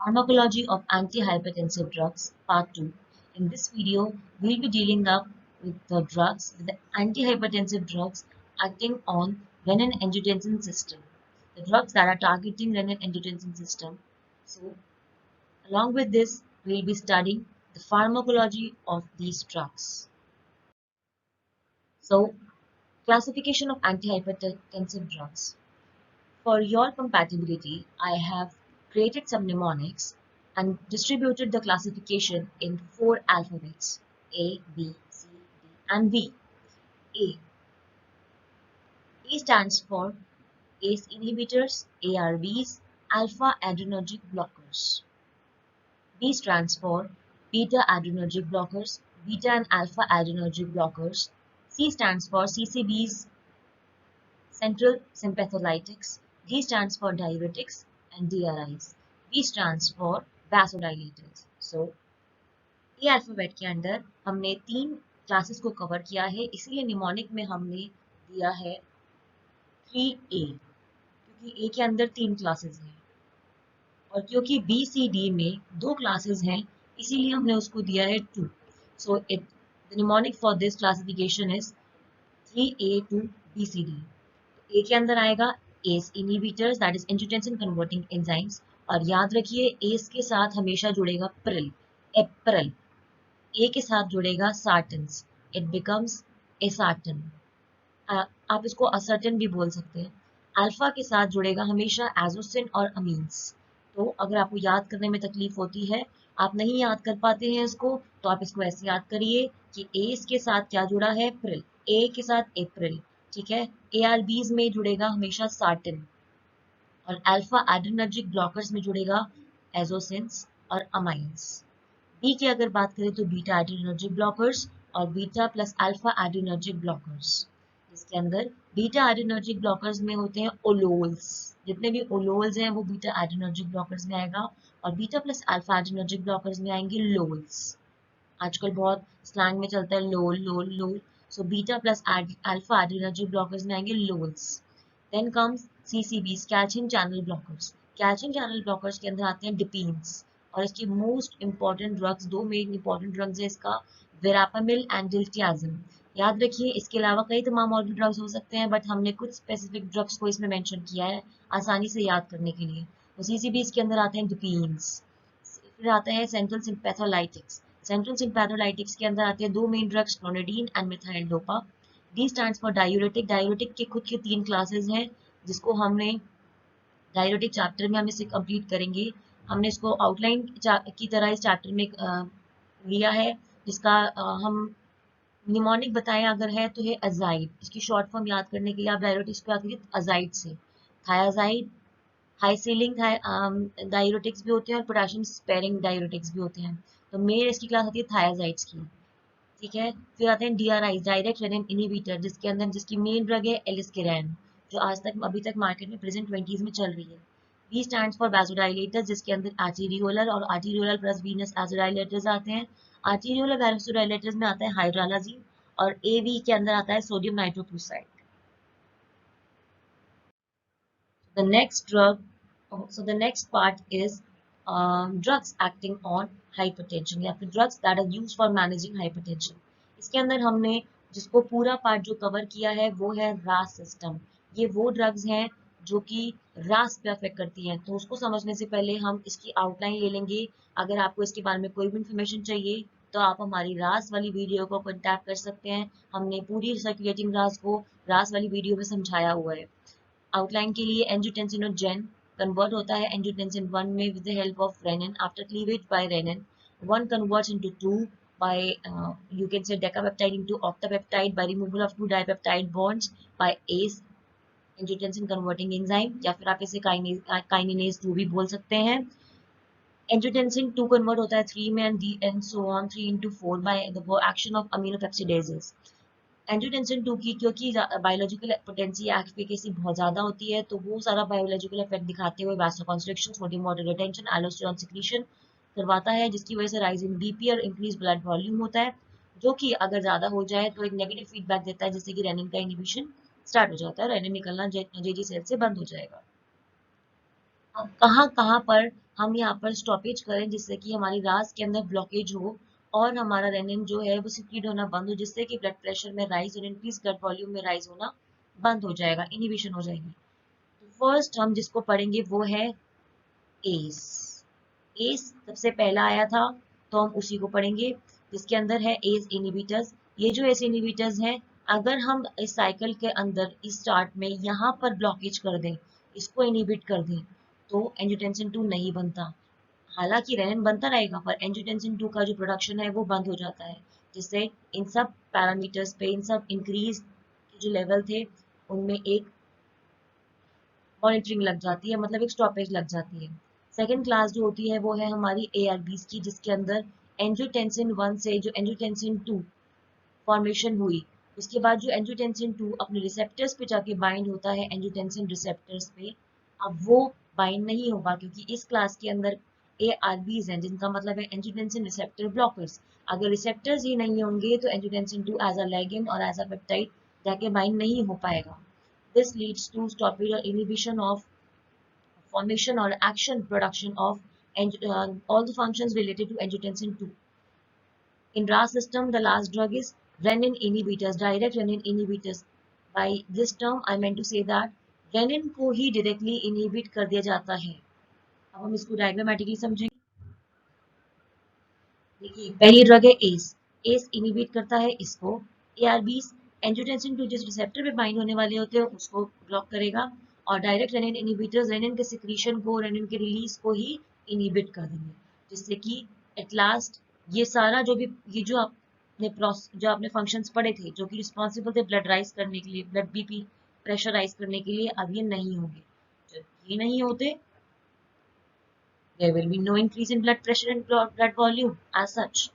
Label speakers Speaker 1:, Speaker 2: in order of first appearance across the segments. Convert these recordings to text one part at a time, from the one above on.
Speaker 1: Pharmacology of Antihypertensive Drugs, Part 2. In this video, we'll be dealing up with the antihypertensive drugs acting on renin-angiotensin system. The drugs that are targeting renin-angiotensin system. So, along with this, we'll be studying the pharmacology of these drugs. So, classification of antihypertensive drugs. For your compatibility, I have created some mnemonics and distributed the classification in 4 alphabets: A, B, C, D, and V. A. A stands for ACE inhibitors, ARBs, alpha adrenergic blockers. B stands for beta adrenergic blockers, beta and alpha adrenergic blockers. C stands for CCBs, central sympatholytics. D stands for diuretics and DRIs. V stands for vasodilators. So, ये alphabet के अंदर हमने 3 classes को cover किया है, इसीलिए mnemonic में हमने दिया है 3A, क्योंकि A के अंदर 3 क्लासेस हैं और क्योंकि B, C, D में 2 क्लासेस हैं, इसीलिए हमने उसको दिया है 2. So, the mnemonic for this classification is 3A to BCD. ए के अंदर आएगा S inhibitors, that is angiotensin converting enzymes, और याद रखिए एस के साथ हमेशा जुड़ेगा प्रिल, एप्रल. ए के साथ जुड़ेगा सार्टन्स, इट बिकम्स एसार्टन. आप इसको असर्टन भी बोल सकते हैं. अल्फा के साथ जुड़ेगा हमेशा एजोसिन और अमीन्स. तो अगर आपको याद करने में तकलीफ होती है, आप नहीं याद कर पाते हैं इसको, तो आप इसको ऐसे याद करिए कि एस के साथ क्या जुड़ा है, प्रिल, ए के साथ अप्रैल, ठीक है. ARBs में जुड़ेगा हमेशा सार्टिन और अल्फा एड्रेनर्जिक ब्लॉकर्स में जुड़ेगा एजोसिन्स और अमाइंस. बी की अगर बात करें तो बीटा एड्रेनर्जिक ब्लॉकर्स और beta plus alpha adrenergic blockers, जिसके अंदर बीटा एड्रेनर्जिक ब्लॉकर्स में होते हैं ओलोल्स. जितने भी ओलोल्स हैं वो बीटा एड्रेनर्जिक ब्लॉकर्स में आएगा और beta plus alpha adrenergic blockers में आएंगे लोल्स. आजकल बहुत स्लैंग में चलता है लोल लोल लोल. So beta plus alpha adrenergic blockers में आएंगे lols. Then comes CCBs, calcium channel blockers. Calcium channel blockers के अंदर आते हैं dipines और इसकी most important drugs, 2 main important drugs है इसका, verapamil and diltiazem. याद रखिए इसके अलावा कई तमाम और भी ड्रग्स हो सकते हैं, बट हमने कुछ स्पेसिफिक ड्रग्स को इसमें मेंशन किया है आसानी से याद करने के लिए. तो CCBs के अंदर आते हैं dipines. फिर आता है सेंट्रल सिम्पैथोलाइटिक्स. सेंट्रल सिम्पैथोलाइटिक्स के अंदर आते हैं 2 main drugs, clonidine and methyl dopa. D stands for diuretic. Diuretic के खुद के 3 क्लासेस हैं, जिसको हमने डायूरेटिक चैप्टर में हम इसे कंप्लीट करेंगे. हमने इसको आउटलाइन की तरह इस चैप्टर में लिया है, जिसका हम निमोनिक बताएं अगर है तो है अजाइड. इसकी शॉर्ट फॉर्म याद करने के लिए आप डायूरेटिक्स को याद करिए अजाइड से. थायाजाइड, हाई सीलिंग डायूरेटिक्स भी होते हैं और पोटेशियम स्पेरिंग डायूरेटिक्स भी होते हैं. तो मेन इसकी क्लास आती है थायाजाइड्स की, ठीक है. फिर आते हैं DRIs, डायरेक्ट रेनिन इनहिबिटर, जिसके अंदर जिसकी मेन ड्रग है एलिस्केरैन, जो आज तक अभी तक मार्केट में प्रेजेंट 20s में चल रही है. V स्टैंड्स फॉर वासोडाइलेटर्स, जिसके अंदर आर्टीरियोलर और आर्टीरियोलर प्लस वीनस वासोडाइलेटर्स आते हैं. आर्टीरियोलर वासोडाइलेटर्स में आता है हाइड्रालाजीन और AV के अंदर आता है sodium nitrochloride. The next drug, so the next part is drugs acting on hypertension या फिर drugs that are used for managing hypertension. इसके अंदर हमने जिसको पूरा पार्ट जो कवर किया है वो है RAS सिस्टम. ये वो ड्रग्स हैं जो कि RAS पे अफेक्ट करती हैं. तो उसको समझने से पहले हम इसकी आउटलाइन ले लेंगे. अगर आपको इसके बारे में कोई भी इंफॉर्मेशन चाहिए तो आप हमारी RAS वाली वीडियो को कॉन्टैक्ट कर सकते हैं. हमने पूरी सर्कुलेटिंग RAS को RAS वाली वीडियो में समझाया हुआ है. आउटलाइन के लिए एंजियोटेंसिनोजेन कन्वर्ट होता है एंजियोटेंसिन 1 में with the help of renin. After cleavage by renin, 1 converts into 2 by you can say decapeptide into octapeptide by removal of 2 dipeptide bonds by ACE, angiotensin converting enzyme, या फिर आप इसे kinase 2 भी बोल सकते हैं. एंजियोटेंसिन 2 कन्वर्ट होता है 3 में and so on 3 into 4 by the action of aminopeptidases. Angiotensin 2 की क्योंकि बायोलॉजिकल पोटेंसी एफिकेसी बहुत ज़्यादा होती है, तो वो सारा बायोलॉजिकल इफेक्ट दिखाते हुए वासोकंस्ट्रिक्शन, सोडियम वाटर रिटेंशन, एलोस्टेरॉन सिक्रीशन करवाता है, जिसकी वजह से राइज इन बीपी और इंक्रीज ब्लड वॉल्यूम होता है, जो कि अगर ज़्यादा हो जाए तो एक नेगेटिव फीडबैक देता है, जिससे कि रेनिन का इनहिबिशन स्टार्ट हो जाता है, रेनिन निकलना जेजी सेल से बंद हो जाएगा. अब कहाँ पर हम यहाँ पर स्टॉपेज करें जिससे कि हमारी रास के अंदर ब्लॉकेज हो और हमारा रेनिन जो है वो सिक्रीट होना बंद हो, जिससे कि ब्लड प्रेशर में राइज और इंक्रीज ब्लड वॉल्यूम में राइज होना बंद हो जाएगा, इनिबिशन हो जाएगी। तो फर्स्ट हम जिसको पढ़ेंगे वो है एस। एस सबसे पहला आया था तो हम उसी को पढ़ेंगे, जिसके अंदर है एस इनहिबिटर्स। ये जो एस इनहिबिटर्स हैं, अगर हम इस साइकिल के अंदर इस चार्ट में यहाँ पर ब्लॉकेज कर दें, इसको इनहिबिट कर दें, तो एंजियोटेंसिन 2 नहीं बनता। हालांकि रेनिन बनता रहेगा पर एंजियोटेंसिन 2 का जो प्रोडक्शन है वो बंद हो जाता है, जिससे इन सब पैरामीटर्स पे, इन सब इंक्रीज जो लेवल थे उनमें एक मॉनिटरिंग लग जाती है, मतलब एक स्टॉपेज लग जाती है। सेकेंड क्लास जो होती है वो है हमारी एआरबीज की, जिसके अंदर एंजियोटेंसिन 1 से जो एंजियोटेंसिन 2 फॉर्मेशन हुई, उसके बाद जो एंजियोटेंसिन 2 अपने रिसेप्टर्स पे जाके बाइंड होता है एंजियोटेंसिन रिसेप्टर्स पे, अब वो बाइंड नहीं होगा क्योंकि इस क्लास के अंदर एआरबीज हैं, जिनका मतलब है एंजियोटेंसिन रिसेप्टर ब्लॉकर्स। अगर रिसेप्टर्स ही नहीं होंगे तो एंजियोटेंसिन 2 एज अ लिगैंड और एज अ पेप्टाइड जाके बाइंड नहीं हो पाएगा। This leads to stoppage or inhibition of formation or action production of all the functions related to angiotensin 2. In RAS system, the last drug is renin inhibitors, direct renin inhibitors. By this term, I meant to say that renin को ही directly inhibit कर दिया जाता है। अब हम इसको diagrammatically समझेंगे। देखिए पहली ड्रग है एस। एस इनहिबिट करता है इसको। एआरबीस एंजियोटेंसिन 2 जिस रिसेप्टर पे बाइंड होने वाले होते हैं उसको ब्लॉक करेगा, और डायरेक्ट रेनिन इनहिबिटर्स रेनिन के सिक्रीशन को, रेनिन के रिलीज को ही इनहिबिट कर देंगे, जिससे कि एट लास्ट ये सारा जो भी ये जो आपने फंक्शंस पढ़े थे जो कि रिस्पॉन्सिबल थे ब्लड राइज करने के लिए, ब्लड बीपी प्रेशर राइज करने के लिए, अब ये नहीं होंगे। जब ये नहीं होते, there will be no increase in blood pressure and blood volume as such.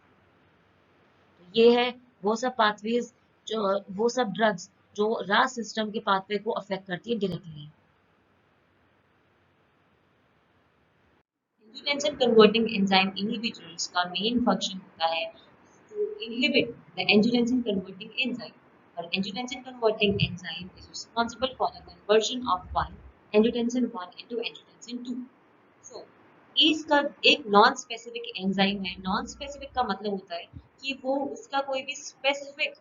Speaker 1: ये है वो सब पाथवेज, जो वो सब ड्रग्स जो रास सिस्टम के पाथवे को अफेक्ट करती है directly. Angiotensin converting enzyme inhibitors का मेन फंक्शन होता है to inhibit the angiotensin converting enzyme. Or angiotensin converting enzyme is responsible for the conversion of one angiotensin 1 into angiotensin 2. So, इसका एक non specific enzyme है। Non specific का मतलब होता है कि वो उसका कोई भी स्पेसिफिक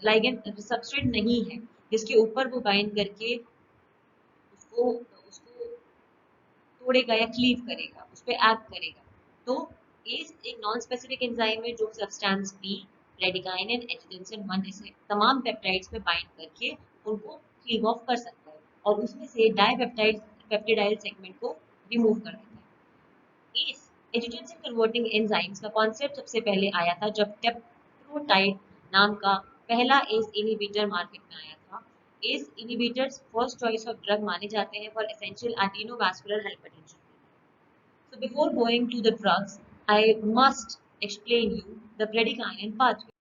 Speaker 1: लाइगेंड सबस्ट्रेट नहीं है जिसके ऊपर वो बाइंड करके उसको उसको तोड़ेगा या क्लीव करेगा, उस पर एक्ट करेगा। तो एस एक नॉन स्पेसिफिक एंजाइम है जो सब्सटेंस बी, ब्रेडिकाइनिन, एंजियोटेंसिन 1 जैसे तमाम पेप्टाइड्स पे बाइंड करके उनको क्लीव ऑफ कर सकता है और उसमें से डाइपेप्टाइड पेप्टिडाइल सेगमेंट को रिमूव कर देता है। इस एंजियोटेंसिन कन्वर्टिंग एंजाइम्स का कॉन्सेप्ट सबसे पहले आया था जब टेप्रोटाइड नाम का पहला एस इनहिबिटर मार्केट में आया था। ACE inhibitors first choice of drug माने जाते हैं for essential and renovascular hypertension. So before going to the drugs, I must explain you the bradykinin pathway.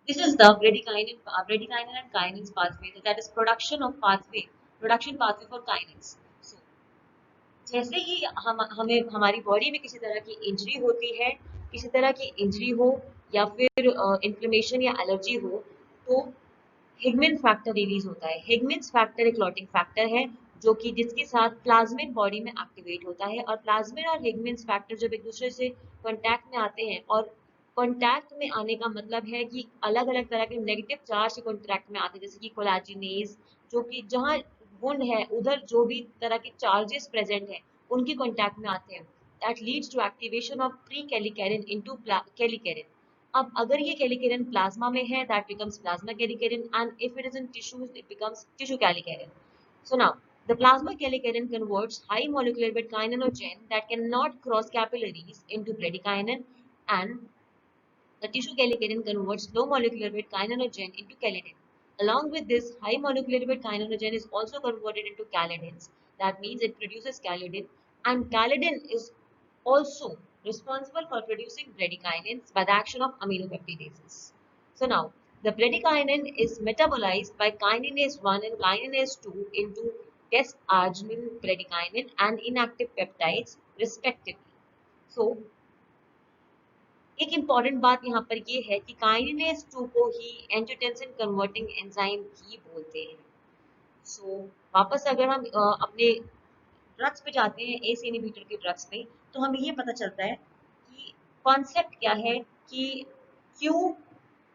Speaker 1: This is the bradykinin and kinase pathway, that is production pathway for kinase. So जैसे ही हमें हमारी body में किसी तरह की injury होती है, किसी तरह की इंजरी हो या फिर इन्फ्लेमेशन या एलर्जी हो, तो हिगमिन फैक्टर रिलीज होता है। हिगमिन्स फैक्टर एक क्लॉटिंग फैक्टर है जो कि जिसके साथ प्लाज्मिन बॉडी में एक्टिवेट होता है, और प्लाज्मिन और हिगमिन्स फैक्टर जब एक दूसरे से कांटेक्ट में आते हैं, और कांटेक्ट में आने का मतलब है कि अलग अलग तरह के नेगेटिव चार्ज से कांटेक्ट में आते हैं, जैसे कि कोलाजिनेज, जो कि जहाँ वुंड है उधर जो भी तरह के चार्जेस प्रेजेंट हैं उनके कांटेक्ट में आते हैं, that leads to activation of pre kallikrein into kallikrein. अब अगर ये कैलिकेरिन प्लाज्मा में है, that becomes plasma kallikrein, and if it is in tissues it becomes tissue kallikrein. So now, the plasma kallikrein converts high molecular weight kininogen that cannot cross capillaries into bradykinin, and the tissue kallikrein converts low molecular weight kininogen into calidin. Along with this, high molecular weight kininogen is also converted into calidins. That means it produces calidin, and calidin is also responsible for producing bradykinins by the action of aminopeptidases. So now, the bradykinin is metabolized by kininase 1 and kininase 2 into desarginine bradykinin and inactive peptides respectively. So, एक important बात यहाँ पर ये है कि kinase 2 को ही angiotensin converting enzyme भी बोलते हैं। सो वापस अगर हम अपने ड्रग्स पे जाते हैं, एस इनहिबिटर के ड्रग्स पे, तो हमें ये पता चलता है कि कॉन्सेप्ट क्या है कि क्यों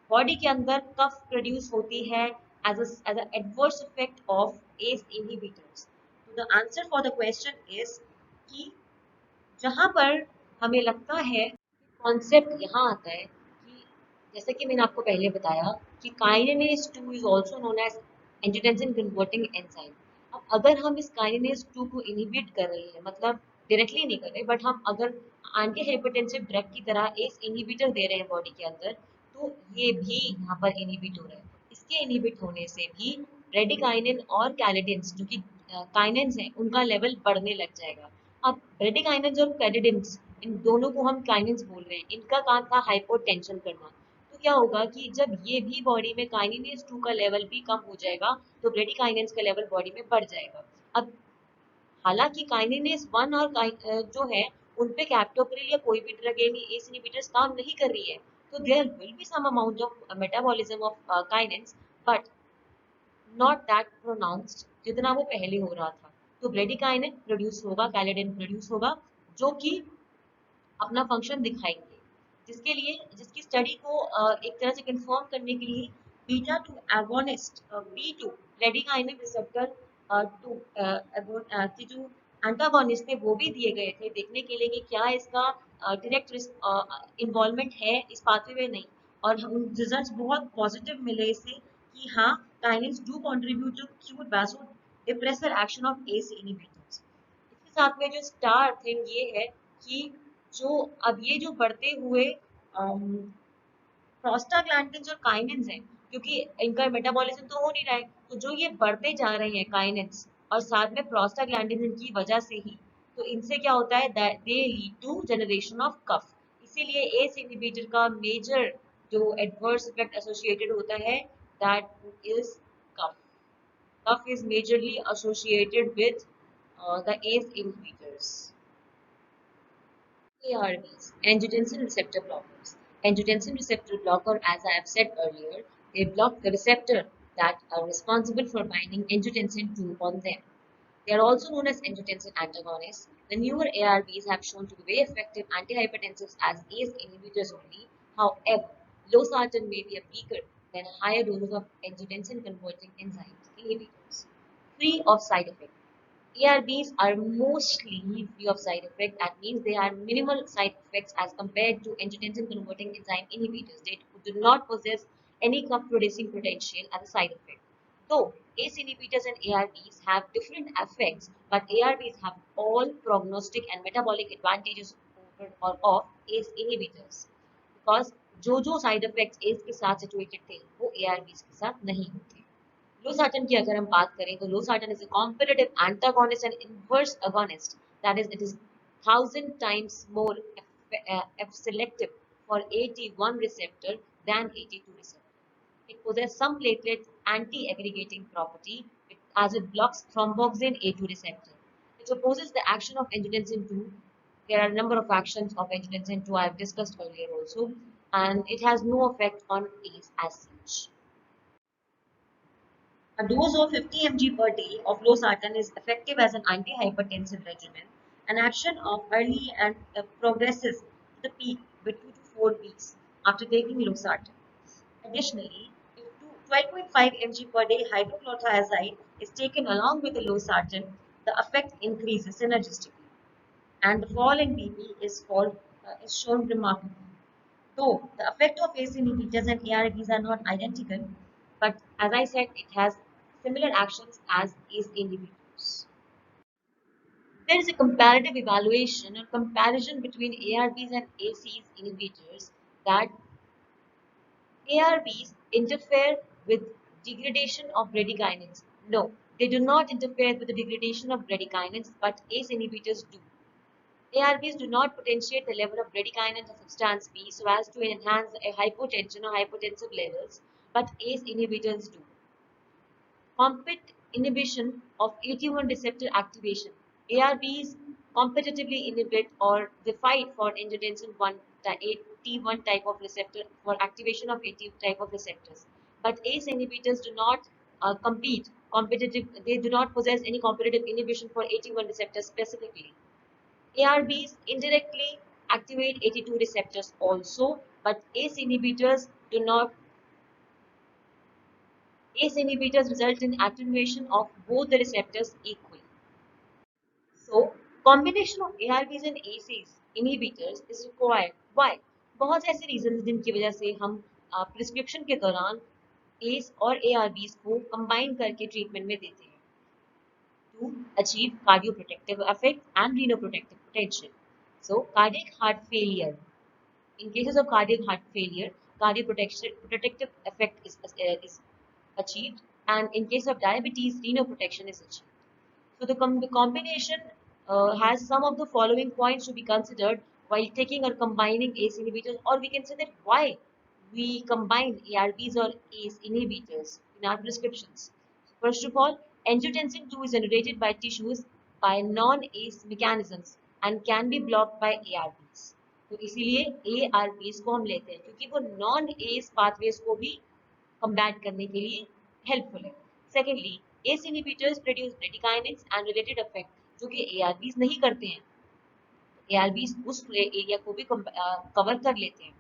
Speaker 1: बॉडी के अंदर कफ प्रोड्यूस होती है as a adverse effect of ACE inhibitors. तो the answer for the question is कि जहां पर हमें लगता है कॉन्सेप्ट यहाँ आता है कि जैसे कि मैंने आपको पहले बताया कि kinase 2 is also known as angiotensin converting enzyme. अब अगर हम इस काइनेज 2 को इनहिबिट कर रहे हैं, मतलब डायरेक्टली नहीं कर रहे, बट हम अगर एंटी हाइपरटेंसिव ड्रग की तरह एक इनहिबिटर दे रहे हैं बॉडी के अंदर, तो ये भी यहाँ पर इनहिबिट हो रहा है। इसके इनहिबिट होने से भी ब्रेडिकाइनिन और कैलेडिन्स जो कि काइनेंस हैं उनका लेवल बढ़ने लग जाएगा। अब ब्रेडिकाइनेंस और कैलेडिन्स, इन दोनों को हम काइनेंस बोल रहे हैं, इनका काम था हाइपोटेंशन करना। तो क्या होगा कि जब ये भी बॉडी में काइनेज 2 का लेवल भी कम हो जाएगा, तो ब्रेडिकाइनेंस का लेवल बॉडी में बढ़ जाएगा। अब हालांकि काइनेज 1 और जो है उन पे कैप्टोप्रिल या कोई भी ड्रग यानी एस इनहिबिटर्स काम नहीं कर रही है, तो there will be some amount of metabolism of kinins, but not that pronounced जितना वो पहले हो रहा था। तो ब्रेडिकाइनिन प्रोड्यूस होगा, कैलेडिन प्रोड्यूस होगा, जो कि अपना फंक्शन दिखाएंगे, जिसके लिए जिसकी स्टडी को एक तरह से कंफर्म करने के लिए beta two agonist B two bradykinin receptor two की जो एंटागोनिस्ट थे वो भी दिए गए थे देखने के लिए कि क्या इसका डायरेक्ट इन्वॉल्वमेंट है इस पाथवे में, नहीं। और उन रिजल्ट्स बहुत पॉजिटिव मिले इससे कि हाँ, kinase do contribute to cure vasodepressor action of ACE inhibitors. इसके साथ में जो स्टार थिंग ये है कि जो अब ये जो बढ़ते हुए प्रोस्टाग्लैंडिन्स और काइनेंस हैं, क्योंकि इनका मेटाबॉलिज्म तो हो नहीं रहा है, तो जो ये बढ़ते जा रहे हैं काइनेंस और साथ में प्रोस्टाग्लैंडिन की वजह से ही, तो इनसे क्या होता है that they lead to generation of cough. इसीलिए एस इनहिबिटर का मेजर जो एडवर्स इफेक्ट एसोसिएटेड होता है that is cough. Cough is majorly associated with the ACE inhibitors. ARBs, angiotensin receptor blockers. Angiotensin receptor blocker, as I have said earlier, they block the receptor that are responsible for binding angiotensin 2 on them. They are also known as angiotensin antagonists. The newer ARBs have shown to be very effective antihypertensives as ACE inhibitors only. However, losartan may be a weaker than higher doses of angiotensin converting enzymes inhibitors, free of side effects. ARBs are mostly free of side effect. That means they are minimal side effects as compared to angiotensin converting enzyme inhibitors. They do not possess any cough producing potential as a side effect. Though ACE inhibitors and ARBs have different effects, but ARBs have all prognostic and metabolic advantages over or of ACE inhibitors. Because जो side effects S के साथ situated थे वो ARBs के साथ नहीं होते। Losartan की अगर हम बात करें तो losartan is a comparative antagonist and inverse agonist. That is, it is 1,000 times more selective for AT1 receptor than AT2 receptor. It possesses some platelet anti-aggregating property as it blocks thromboxane A2 receptor. It opposes the action of angiotensin 2. There are a number of actions of angiotensin 2 I have discussed earlier also, and it has no effect on ACE as such. A dose of 50 mg per day of losartan is effective as an antihypertensive regimen. An action of early and progresses to the peak with 2 to 4 weeks after taking losartan. Additionally, if 12.5 mg per day hydrochlorothiazide is taken along with the losartan, the effect increases synergistically, and the fall in BP is shown remarkable. Though the effect of ACE inhibitors and ARBs are not identical, but as I said, it has similar actions as ACE inhibitors. There is a comparative evaluation or comparison between ARBs and ACE inhibitors that ARBs interfere with degradation of bradykinins. No, they do not interfere with the degradation of bradykinins, but ACE inhibitors do. ARBs do not potentiate the level of bradykinin of substance B so as to enhance a hypotension or hypotensive levels, but ACE inhibitors do. Compet inhibition of AT1 receptor activation. ARBs competitively inhibit or they fight for angiotensin 1 AT1 type of receptor for activation of AT type of receptors. But ACE inhibitors do not compete competitive. They do not possess any competitive inhibition for AT1 receptors specifically. ARBs indirectly activate AT2 receptors also, but ACE inhibitors result in attenuation of both the receptors equally. So, combination of ARBs and ACEs inhibitors is required. Why? बहुत ऐसे reason जिनकी वजह से हम prescription के दौरान S और ARBs को कंबाइन करके ट्रीटमेंट में देते हैं to achieve cardioprotective effect and renoprotective potential. So, cardiac heart failure. In cases of cardiac heart failure, cardioprotective effect is achieved, and in case of diabetes, renoprotection is achieved. So the combination has some of the following points to be considered while taking or combining ACE inhibitors, or we can say that why we combine ARBs or ACE inhibitors in our prescriptions. First of all, angiotensin 2 is generated by tissues by non-ACE mechanisms and can be blocked by ARBs. तो इसीलिए ARBs को हम लेते हैं क्योंकि वो non-ACE pathways को भी combat करने के लिए helpful है. Secondly, ACE inhibitors produce bradykinin and related effect जो कि ARBs नहीं करते हैं. ARBs उस एरिया को भी कवर कर लेते हैं.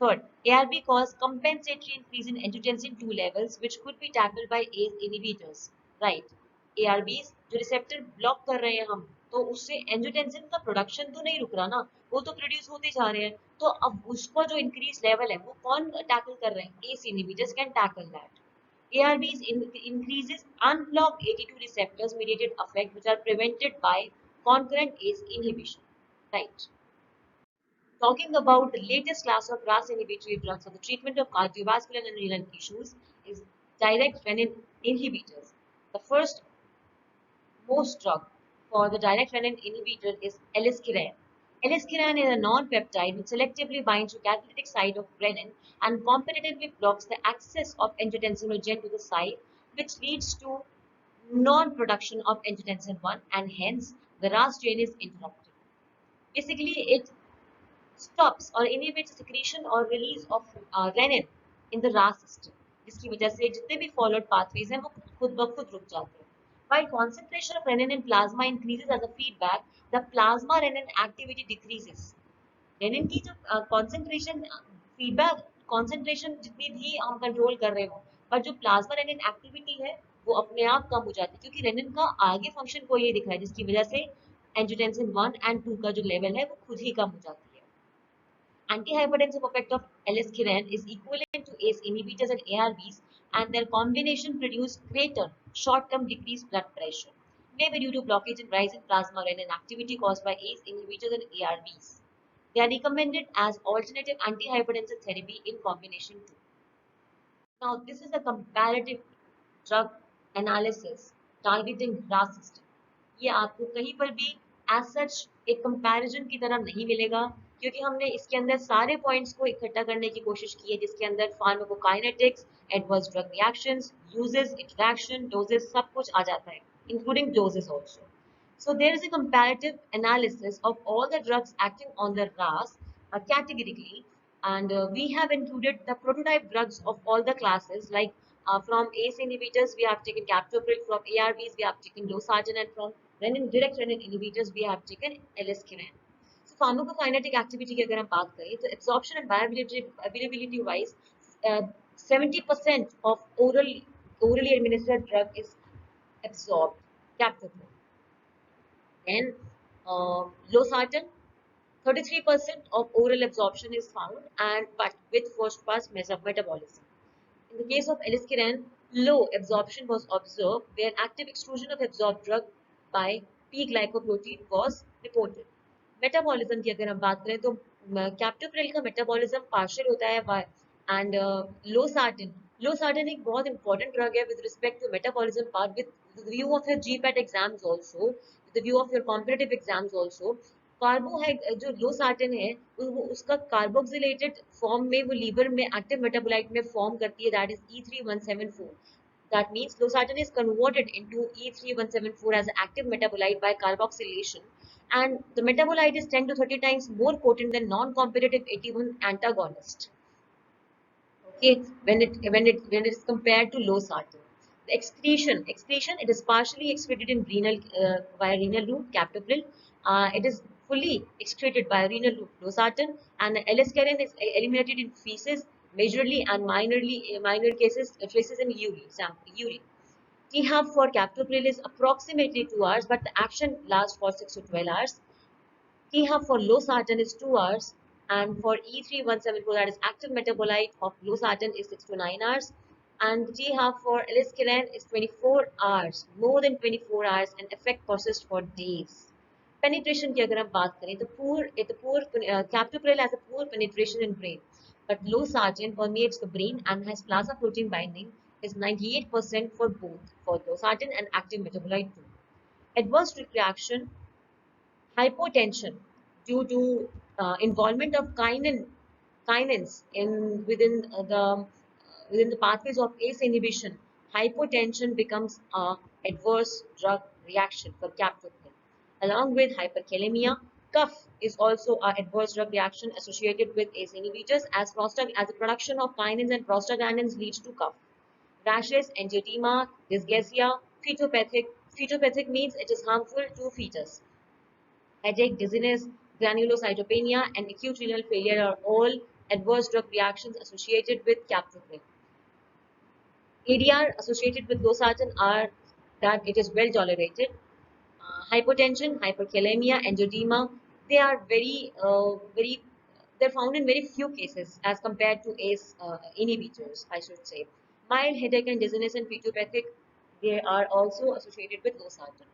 Speaker 1: Third, ARB cause compensatory increase in angiotensin 2 levels which could be tackled by ACE inhibitors. Right. ARBs जो रिसेप्टर ब्लॉक कर रहे हैं हम तो उससे एंजियोटेंसिन का प्रोडक्शन तो नहीं रुक रहा ना, वो तो प्रोड्यूस होते जा रहे हैं. तो अब उसका जो इंक्रीज लेवल है वो कौन टैकल कर रहे हैं? ACE inhibitors can tackle that. ARBs increases unblocked AT2 receptors mediated effect which are prevented by concurrent ACE inhibition. Right. Talking about the latest class of RAS inhibitory drugs for the treatment of cardiovascular and renal issues is direct renin inhibitors. The first most drug for the direct renin inhibitor is elskiran. Elskiran is a non-peptide which selectively binds to catalytic site of renin and competitively blocks the access of angiotensin to the site, which leads to non-production of angiotensin 1 and hence the RAS chain is interrupted. Basically, it stops or inhibits secretion or release of renin in the RAS system, जिसकी वजह से जितने भी followed pathways हैं वो खुद ब खुद रुक जाते हैं. While concentration of renin in plasma increases as a feedback, the plasma renin activity decreases. Renin की जो concentration feedback concentration जितनी भी हम कंट्रोल कर रहे हो, पर जो प्लाज्मा रेनिन एक्टिविटी है वो अपने आप कम हो जाती है क्योंकि रेनिन का आगे फंक्शन को ये दिख रहा है जिसकी वजह से एंजियोटेंसिन 1 and 2 का जो लेवल है वो खुद ही कम हो जाती है. Antihypertensive effect of elskiran is equivalent to ACE inhibitors and ARBs, and their combination produce greater short-term decreased blood pressure. May be due to blockage and rise in plasma renin activity caused by ACE inhibitors and ARBs. They are recommended as alternative antihypertensive therapy in combination too. Now, this is a comparative drug analysis targeting RAS system. ये आपको कहीं पर भी as such एक comparison की तरह नहीं मिलेगा क्योंकि हमने इसके अंदर सारे पॉइंट्स को इकट्ठा करने की कोशिश की है जिसके अंदर pharmacokinetics, adverse drug reactions, uses, interaction, doses सब कुछ आ जाता है including doses also. So there is a comparative analysis of all the drugs acting on the RAS categorically, and we have included the prototype drugs of all the classes like from ACE inhibitors we have taken captopril, from ARBs we have taken losartan, and from direct renin inhibitors we have taken elskiran. So pharmacokinetic activity की अगर हम बात करें तो absorption and bioavailability wise 70% of orally administered drug is absorbed, captopril. Then losartan, 33% of oral absorption is found, and but with first pass metabolism. In the case of elskiran, low absorption was observed where active exclusion of absorbed drug by P-glycoprotein was reported. Metabolism की अगर हम बात करें तो captopril का metabolism partial होता है and losartan एक बहुत इंपॉर्टेंट ड्रग है with respect to metabolism part with view of your GPAT exams also, with the view of your competitive exams also. कार्बो है जो लोसार्टन है वो उसका कार्बोक्सिलेटेड फॉर्म में वो लीवर में एक्टिव मेटाबोलाइट में फॉर्म करती है, that is E3174. That means losartan is converted into E3174 as an active metabolite by carboxylation, and the metabolite is 10 to 30 times more potent than non-competitive AT1 antagonist. Okay, when it is compared to losartan. The excretion, it is partially excreted in renal via renal route, captopril. It is fully excreted by renal route, losartan, and L-carotene is eliminated in feces, majorly and minor cases, traces in urine. T-half for captopril is approximately 2 hours, but the action lasts for 6 to 12 hours. T-half for losartan is 2 hours, and for E3174, that is active metabolite of losartan, is 6 to 9 hours, and T-half for L-carotene is 24 hours, more than 24 hours, and effect persists for days. Penetration की अगर हम बात करें तो captopril has a poor penetration in brain, but losartan permeates the brain and has plasma protein binding is 98% for both, for losartan and active metabolite 2. Adverse reaction: hypotension due to involvement of kinins in within the pathways of ACE inhibition. Hypotension becomes a adverse drug reaction for captopril. Along with hyperkalemia, cough is also an adverse drug reaction associated with ACE inhibitors, as the production of kinins and prostaglandins leads to cough. Rashes, angioedema, dysgeusia, fetopathic. Fetopathic means it is harmful to fetus. Headache, dizziness, granulocytopenia, and acute renal failure are all adverse drug reactions associated with captopril. ADR associated with losartan are that it is well tolerated. Hypotension, hyperkalemia, angioedema, they are they're found in very few cases as compared to ACE inhibitors, I should say. Mild headache and dizziness and fetopathic, they are also associated with losartan.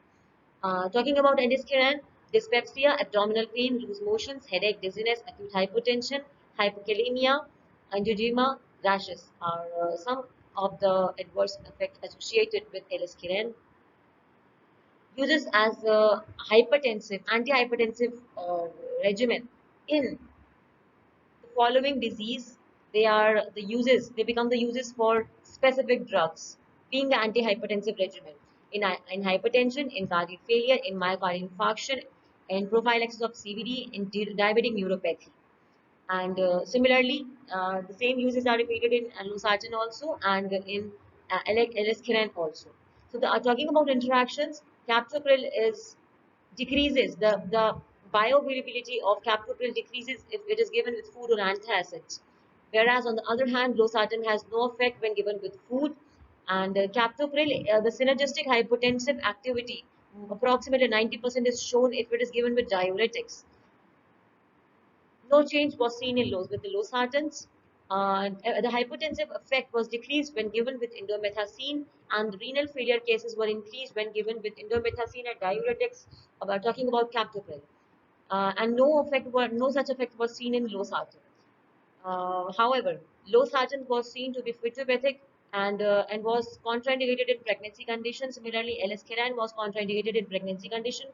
Speaker 1: Talking about endoscleran, dyspepsia, abdominal pain, loose motions, headache, dizziness, acute hypotension, hypokalemia, angioedema, rashes are some of the adverse effects associated with endoscleran. Uses as a hypertensive, antihypertensive regimen in the following disease. They become the uses for specific drugs, being the antihypertensive regimen in hypertension, in cardiac failure, in myocardial infarction, in prophylaxis of CVD, in diabetic neuropathy. And similarly, the same uses are repeated in losartan also and in L-carotene also. So talking about interactions, captopril decreases the bioavailability of captopril decreases if it is given with food or antacids. Whereas on the other hand, losartan has no effect when given with food, and captopril, the synergistic hypotensive activity, approximately 90% is shown if it is given with diuretics. No change was seen with the losartans. The hypotensive effect was decreased when given with indomethacin, and the renal failure cases were increased when given with indomethacin and diuretics. Talking about captopril, and no such effect was seen in losartan. However, losartan was seen to be phytopathic and was contraindicated in pregnancy conditions. Similarly, L-carotene was contraindicated in pregnancy condition.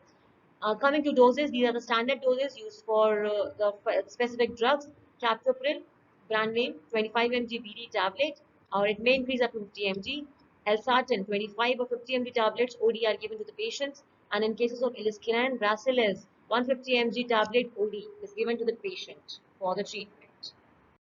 Speaker 1: Coming to doses, these are the standard doses used for the specific drugs. Captopril, brand name, 25 mg BD tablet, or it may increase up to 50 mg. L-sartan, 25 or 50 mg tablets OD are given to the patients, and in cases of L-carotene, Brasilis, 150 mg tablet OD is given to the patient for the treatment.